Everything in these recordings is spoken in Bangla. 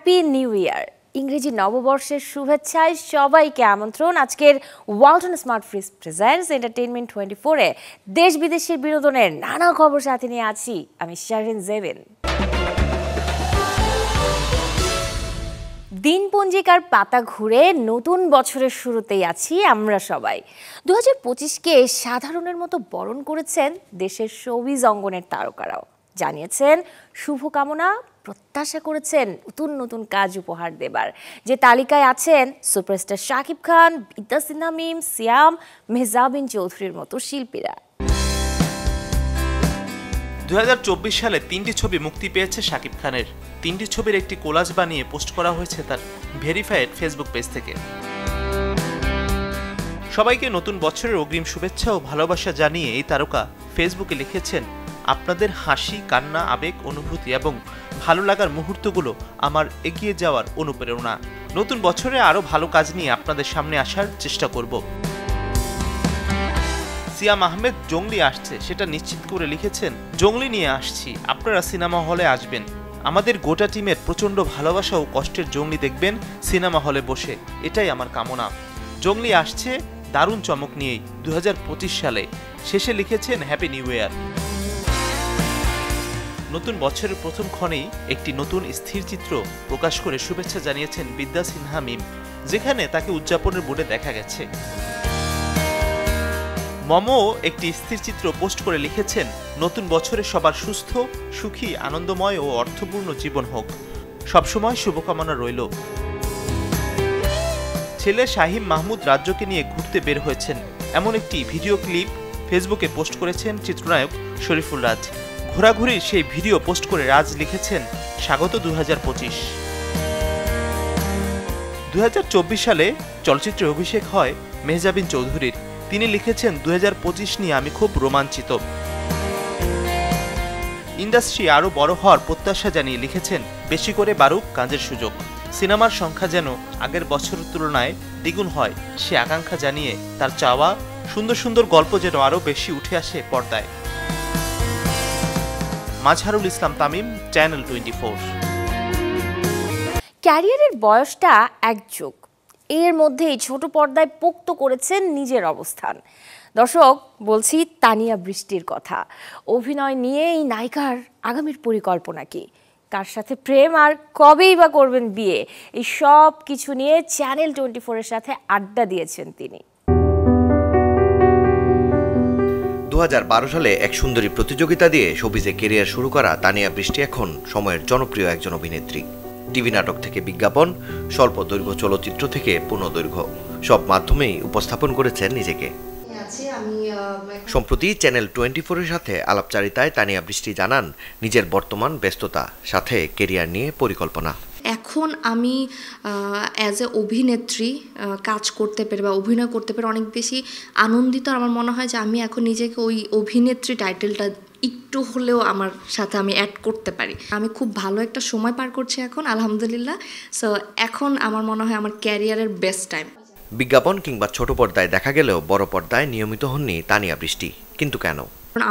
Happy new year. ইংরেজি নববর্ষের শুভেচ্ছায় সবাইকে আমন্ত্রণ আজকের Walton smart fridge presents entertainment 24-এ দেশ বিদেশের বিনোদনের নানা খবর সাথে নিয়ে আছি আমি শাহরিন জেবিন। দিনপঞ্জিকার পাতা ঘুরে নতুন বছরের শুরুতেই আছি আমরা সবাই। 2025-কে সাধারণের মতো বরণ করেছেন দেশের শোবিজ অঙ্গনের তারকারাও, জানিয়েছেন শুভকামনা, প্রত্যাশা করেছেন নতুন নতুন কাজ উপহার দেবার। যে তালিকায় আছেন সুপারস্টার শাকিব খান, বিদ্যা সিনহা মিম, সিয়াম, মেহজাবিন চৌধুরীর মতো শিল্পীরা। 2024 সালে 3টি ছবি মুক্তি পেয়েছে শাকিব খানের। 3টি ছবির একটি কোলাজ বানিয়ে পোস্ট করা হয়েছে তার ভেরিফাইড ফেসবুক পেজ থেকে। সবাইকে নতুন বছরের অগ্রিম শুভেচ্ছা ও ভালোবাসা জানিয়ে এই তারকা ফেসবুকে লিখেছেন, আপনাদের হাসি, কান্না, আবেগ, অনুভূতি এবং ভালো লাগার মুহূর্তগুলো আমার এগিয়ে যাওয়ার অনুপ্রেরণা। নতুন বছরে আরও ভালো কাজ নিয়ে আপনাদের সামনে আসার চেষ্টা করব। সিয়াম আহমেদ জঙ্গলি আসছে সেটা নিশ্চিত করে লিখেছেন, জঙ্গলি নিয়ে আসছি, আপনারা সিনেমা হলে আসবেন। আমাদের গোটা টিমের প্রচণ্ড ভালোবাসা ও কষ্টের জঙ্গলি দেখবেন সিনেমা হলে বসে, এটাই আমার কামনা। জঙ্গলি আসছে দারুণ চমক নিয়েই 2025 সালে। শেষে লিখেছেন হ্যাপি নিউ ইয়ার। নতুন বছরের প্রথম ক্ষণেই একটি নতুন স্থির চিত্র প্রকাশ করে শুভেচ্ছা জানিয়েছেন বিদ্যা সিনহা মিম, যেখানে তাকে উদযাপনের বোর্ডে দেখা গেছে। মমো একটি স্থির চিত্র পোস্ট করে লিখেছেন, নতুন বছরে সবার সুস্থ, সুখী, আনন্দময় ও অর্থপূর্ণ জীবন হোক, সবসময় শুভকামনা রইল। ছেলে শাহিম মাহমুদ রাজ্যকে নিয়ে ঘুরতে বের হয়েছেন, এমন একটি ভিডিও ক্লিপ ফেসবুকে পোস্ট করেছেন চিত্রনায়ক শরীফুল রাজ। ঘোরাঘুরির সেই ভিডিও পোস্ট করে রাজ লিখেছেন, স্বাগত 2025। 2024 সালে চলচ্চিত্রে অভিষেক হয় মেহজাবিন চৌধুরীর। তিনি লিখেছেন, 2025 নিয়ে আমি খুব রোমাঞ্চিত। ইন্ডাস্ট্রি আরও বড় হওয়ার প্রত্যাশা জানিয়ে লিখেছেন, বেশি করে বাড়ুক কাজের সুযোগ, সিনেমার সংখ্যা যেন আগের বছরের তুলনায় দ্বিগুণ হয় সে আকাঙ্ক্ষা জানিয়ে তার চাওয়া, সুন্দর সুন্দর গল্প যেন আরও বেশি উঠে আসে পর্দায়। মাজহারুল ইসলাম তামিম, চ্যানেল 24। ক্যারিয়ারের বয়সটা এক যুগ, এর মধ্যেই ছোট পর্দায় পোক্ত করেছেন নিজের অবস্থান। দর্শক, বলছি তানিয়া বৃষ্টির কথা। অভিনয় নিয়ে এই নায়িকার আগামীর পরিকল্পনা কি, কার সাথে প্রেম, আর কবেই বা করবেন বিয়ে, এই সব কিছু নিয়ে চ্যানেল 24-এর সাথে আড্ডা দিয়েছেন তিনি। 2012 সালে এক সুন্দরী প্রতিযোগিতা দিয়ে শোবিজে কেরিয়ার শুরু করা তানিয়া বৃষ্টি এখন সময়ের জনপ্রিয় একজন অভিনেত্রী। টিভি নাটক থেকে বিজ্ঞাপন, স্বল্প দৈর্ঘ্য চলচ্চিত্র থেকে পূর্ণদৈর্ঘ্য সব মাধ্যমেই উপস্থাপন করেছেন নিজেকে। সম্প্রতি চ্যানেল 24-এর সাথে আলাপচারিতায় তানিয়া বৃষ্টি জানান নিজের বর্তমান ব্যস্ততা, সাথে কেরিয়ার নিয়ে পরিকল্পনা। এখন আমি অ্যাজ এ অভিনেত্রী কাজ করতে পেরে বা অভিনয় করতে পেরে অনেক বেশি আনন্দিত। আমার মনে হয় যে আমি এখন নিজেকে ওই অভিনেত্রী টাইটেলটা একটু হলেও আমার সাথে আমি অ্যাড করতে পারি। আমি খুব ভালো একটা সময় পার করছি এখন, আলহামদুলিল্লাহ। সো এখন আমার মনে হয় আমার ক্যারিয়ারের বেস্ট টাইম। বিজ্ঞাপন কিংবা ছোট পর্দায় দেখা গেলেও বড় পর্দায় নিয়মিত হননি তানিয়া বৃষ্টি, কিন্তু কেন?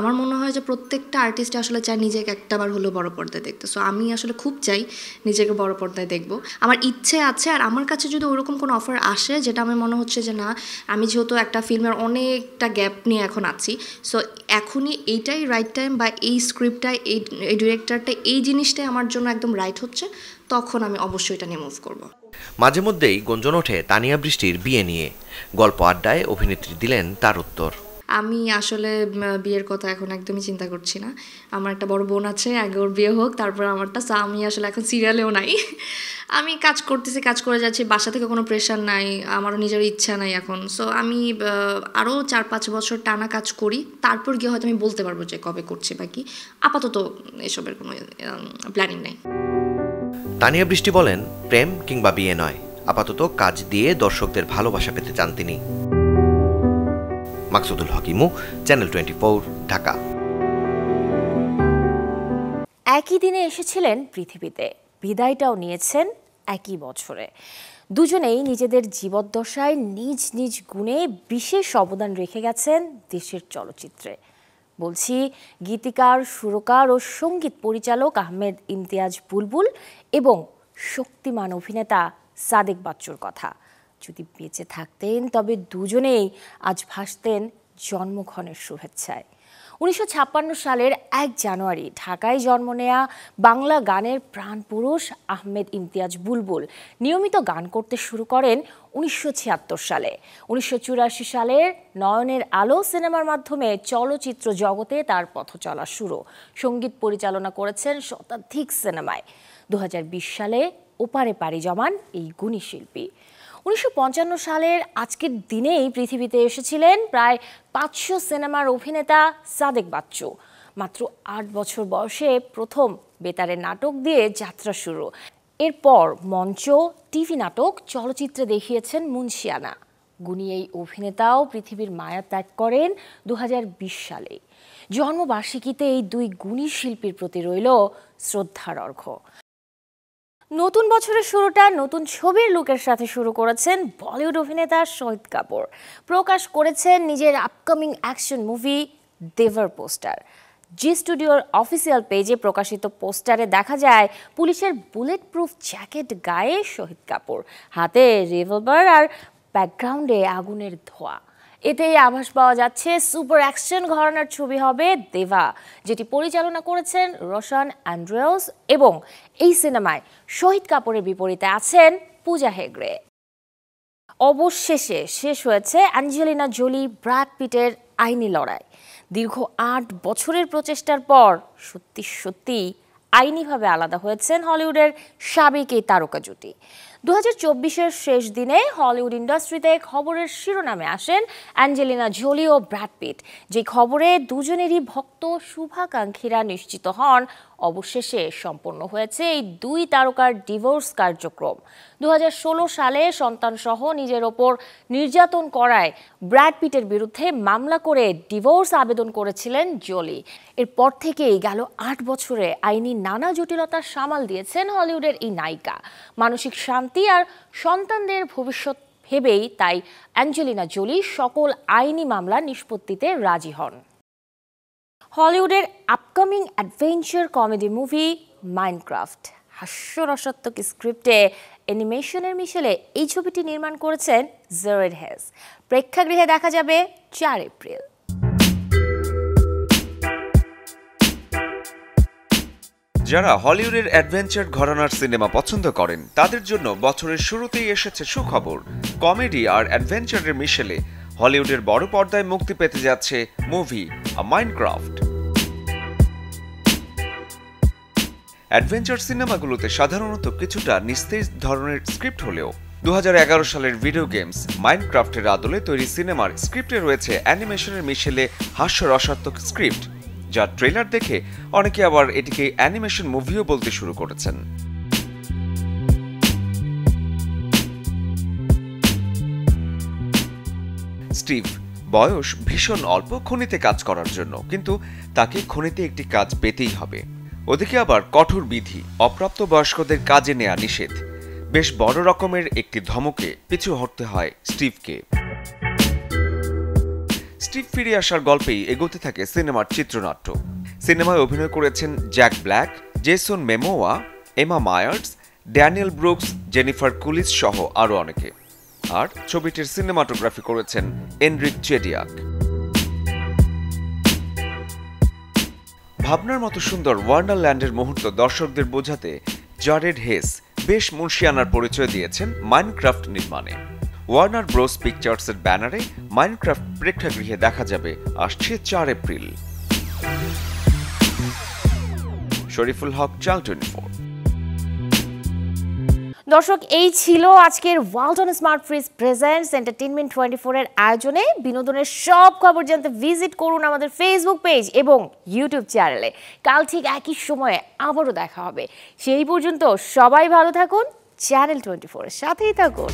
আমার মনে হয় যে প্রত্যেকটা আর্টিস্ট আসলে চায় নিজেকে একটাবার হলেও বড় পর্দায় দেখতে। সো আমি আসলে খুব চাই নিজেকে বড় পর্দায় দেখব, আমার ইচ্ছে আছে। আর আমার কাছে যদি ওরকম কোনো অফার আসে যেটা আমার মনে হচ্ছে যে না, আমি যেহেতু একটা ফিল্মের অনেকটা গ্যাপ নিয়ে এখন আছি, সো এখনই এইটাই রাইট টাইম, বা এই স্ক্রিপ্টটাই, এই ডিরেক্টরটা, এই জিনিসটাই আমার জন্য একদম রাইট হচ্ছে, তখন আমি অবশ্যই এটা নিয়ে মুভ করব। মাঝে মধ্যেই গুঞ্জন ওঠে তানিয়া বৃষ্টির বিয়ে নিয়ে। গল্প আড্ডায় অভিনেত্রী দিলেন তার উত্তর। আমি আসলে বিয়ের কথা এখন একদমই চিন্তা করছি না। আমার একটা বড় বোন আছে, আগে ওর বিয়ে হোক তারপর আমারটা। সো আমি আসলে এখন সিরিয়ালেও নাই, আমি কাজ করতেছি, কাজ করে যাচ্ছি, বাসা থেকে কোনো প্রেশার নাই, আমারও নিজের ইচ্ছা নাই এখন। সো আমি আরও 4-5 বছর টানা কাজ করি, তারপর গিয়ে হয়তো আমি বলতে পারবো যে কবে করছি বা কি। আপাতত এসবের কোনো প্ল্যানিং নাই। তানিয়া বৃষ্টি বলেন, প্রেম কিংবা বিয়ে নয়, আপাতত কাজ দিয়ে দর্শকদের ভালোবাসা পেতে চান তিনি। মাকসুদুল হকিমু, চ্যানেল 24, ঢাকা। একই দিনে এসেছিলেন পৃথিবীতে, বিদায়টাও নিয়েছেন একই বছরে। দুজনেই নিজেদের জীবদ্দশায় নিজ নিজ গুণে বিশেষ অবদান রেখে গেছেন দেশের চলচ্চিত্রে। বলছি গীতিকার, সুরকার ও সঙ্গীত পরিচালক আহমেদ ইমতিয়াজ বুলবুল এবং শক্তিমান অভিনেতা সাদেক বাচ্চুর কথা। যদি বেঁচে থাকতেন তবে দুজনেই আজ ভাসতেন জন্মক্ষণের শুভেচ্ছায়। 1956 সালের 1 জানুয়ারি ঢাকায় জন্ম নেয়া বাংলা গানের প্রাণপুরুষ আহমেদ ইমতিয়াজ বুলবুল নিয়মিত গান করতে শুরু করেন 1976 সালে। 1984 সালের নয়নের আলো সিনেমার মাধ্যমে চলচ্চিত্র জগতে তার পথ চলা শুরু। সঙ্গীত পরিচালনা করেছেন শতাধিক সিনেমায়। 2020 সালে ওপারে পাড়ি জমান এই গুণী শিল্পী 1955 সালের আজকের দিনেই পৃথিবীতে এসেছিলেন প্রায় 500 সিনেমার অভিনেতা সাদেক বাচ্চু। মাত্র 8 বছর বয়সে প্রথম বেতারের নাটক দিয়ে যাত্রা শুরু। এরপর মঞ্চ, টিভি নাটক, চলচ্চিত্রে দেখিয়েছেন মুন্সিয়ানা। গুণী এই অভিনেতাও পৃথিবীর মায়া ত্যাগ করেন 2020 সালে। জন্মবার্ষিকীতে এই দুই গুণী শিল্পীর প্রতি রইল শ্রদ্ধার অর্ঘ্য। নতুন বছরের শুরুটা নতুন ছবির লুকের সাথে শুরু করেছেন বলিউড অভিনেতা শহীদ কাপুর। প্রকাশ করেছেন নিজের আপকামিং অ্যাকশন মুভি দেভার পোস্টার। জি স্টুডিওর অফিসিয়াল পেজে প্রকাশিত পোস্টারে দেখা যায় পুলিশের বুলেট প্রুফ জ্যাকেট গায়ে শহীদ কাপুর, হাতে রিভলভার আর ব্যাকগ্রাউন্ডে আগুনের ধোঁয়া। এতেই আভাস পাওয়া যাচ্ছে সুপার অ্যাকশন ঘরানার ছবি হবে দেভা, যেটি পরিচালনা করেছেন রোশন অ্যান্ড্রেউস। এবং এই সিনেমায় শহীদ কাপুরের বিপরীতে আছেন পূজা হেগড়ে। অবশেষে শেষ হয়েছে অ্যাঞ্জেলিনা জোলি ব্র্যাড পিটের আইনি লড়াই। দীর্ঘ 8 বছরের প্রচেষ্টার পর সত্যি সত্যি আইনিভাবে আলাদা হয়েছেন হলিউডের সাবেক এই তারকা জুটি। 2024-এর শেষ দিনে হলিউড ইন্ডাস্ট্রিতে খবরের শিরোনামে আসেন অ্যাঞ্জেলিনা জোলি ও ব্র্যাড পিট, যে খবরে দুজনেরই ভক্ত শুভাকাঙ্ক্ষীরা নিশ্চিত হন অবশেষে সম্পন্ন হয়েছে এই দুই তারকার ডিভোর্স কার্যক্রম। 2016 সালে সন্তানসহ নিজের ওপর নির্যাতন করায় ব্র্যাড পিটের বিরুদ্ধে মামলা করে ডিভোর্স আবেদন করেছিলেন জোলি। এরপর থেকেই গেল 8 বছরে আইনি নানা জটিলতা সামাল দিয়েছেন হলিউডের এই নায়িকা। মানসিক শান্তি আর সন্তানদের ভবিষ্যৎ ভেবেই তাই অ্যাঞ্জেলিনা জোলি সকল আইনি মামলা নিষ্পত্তিতে রাজি হন। হলিউডের upcoming adventure comedy movie Minecraft হাস্যরসাত্মক স্ক্রিপ্টে অ্যানিমেশনের মিশেলে এই ছবিটি নির্মাণ করেছেন জারেড হেস। প্রেক্ষাগৃহে দেখা যাবে 4 এপ্রিল। যারা হলিউডের অ্যাডভেঞ্চার ঘরানার সিনেমা পছন্দ করেন তাদের জন্য বছরের শুরুতেই এসেছে সুখবর। কমেডি আর অ্যাডভেঞ্চারের মিশেলে হলিউডের বড় পর্দায় মুক্তি পেতে যাচ্ছে মুভি মাইনক্রাফট। অ্যাডভেঞ্চার সিনেমাগুলোতে সাধারণত কিছুটা নিস্তেজ ধরনের স্ক্রিপ্ট হলেও 2011 সালের ভিডিও গেমস মাইনক্রাফটের আদলে তৈরি সিনেমার স্ক্রিপ্টে রয়েছে অ্যানিমেশনের মিশেলে হাস্যরসাত্মক স্ক্রিপ্ট, যার ট্রেলার দেখে অনেকে আবার এটিকে অ্যানিমেশন মুভিও বলতে শুরু করেছেন। স্টিভ বয়স ভীষণ অল্প খনিতে কাজ করার জন্য, কিন্তু তাকে খনিতে একটি কাজ পেতেই হবে। ওদিকে আবার কঠোর বিধি, অপ্রাপ্ত বয়স্কদের কাজে নেওয়া নিষেধ। বেশ বড় রকমের একটি ধমকে পিছু হটতে হয় স্টিভকে। স্টিভ ফিরে আসার গল্পেই এগোতে থাকে সিনেমার চিত্রনাট্য। সিনেমায় অভিনয় করেছেন Jack Black, Jason Momoa, Emma Myers, Danielle Brooks, Jennifer Coolidge সহ আরও অনেকে। আর ছবিটির সিনেমাটোগ্রাফি করেছেন এনরিক চেডিয়াক। ভাবনার মতো সুন্দর ওয়ান্ডারল্যান্ডের মুহূর্ত দর্শকদের বোঝাতে জারেড হেস বেশ মুন্সিয়ানার পরিচয় দিয়েছেন মাইনক্রাফট নির্মাণে। ওয়ার্নার ব্রোস পিকচার্সের ব্যানারে মাইনক্রাফট প্রেক্ষাগৃহে দেখা যাবে আসছে 4 এপ্রিল। শরীফুল হক, চ্যানেল 24। দর্শক, এই ছিল আজকের Walton smart fridge presents entertainment 24 এর আয়োজনে। বিনোদনের সব খবর জানতে ভিজিট করুন আমাদের ফেসবুক পেজ এবং ইউটিউব চ্যানেলে। কাল ঠিক একই সময়ে আবারও দেখা হবে। সেই পর্যন্ত সবাই ভালো থাকুন, চ্যানেল 24 এর সাথেই থাকুন।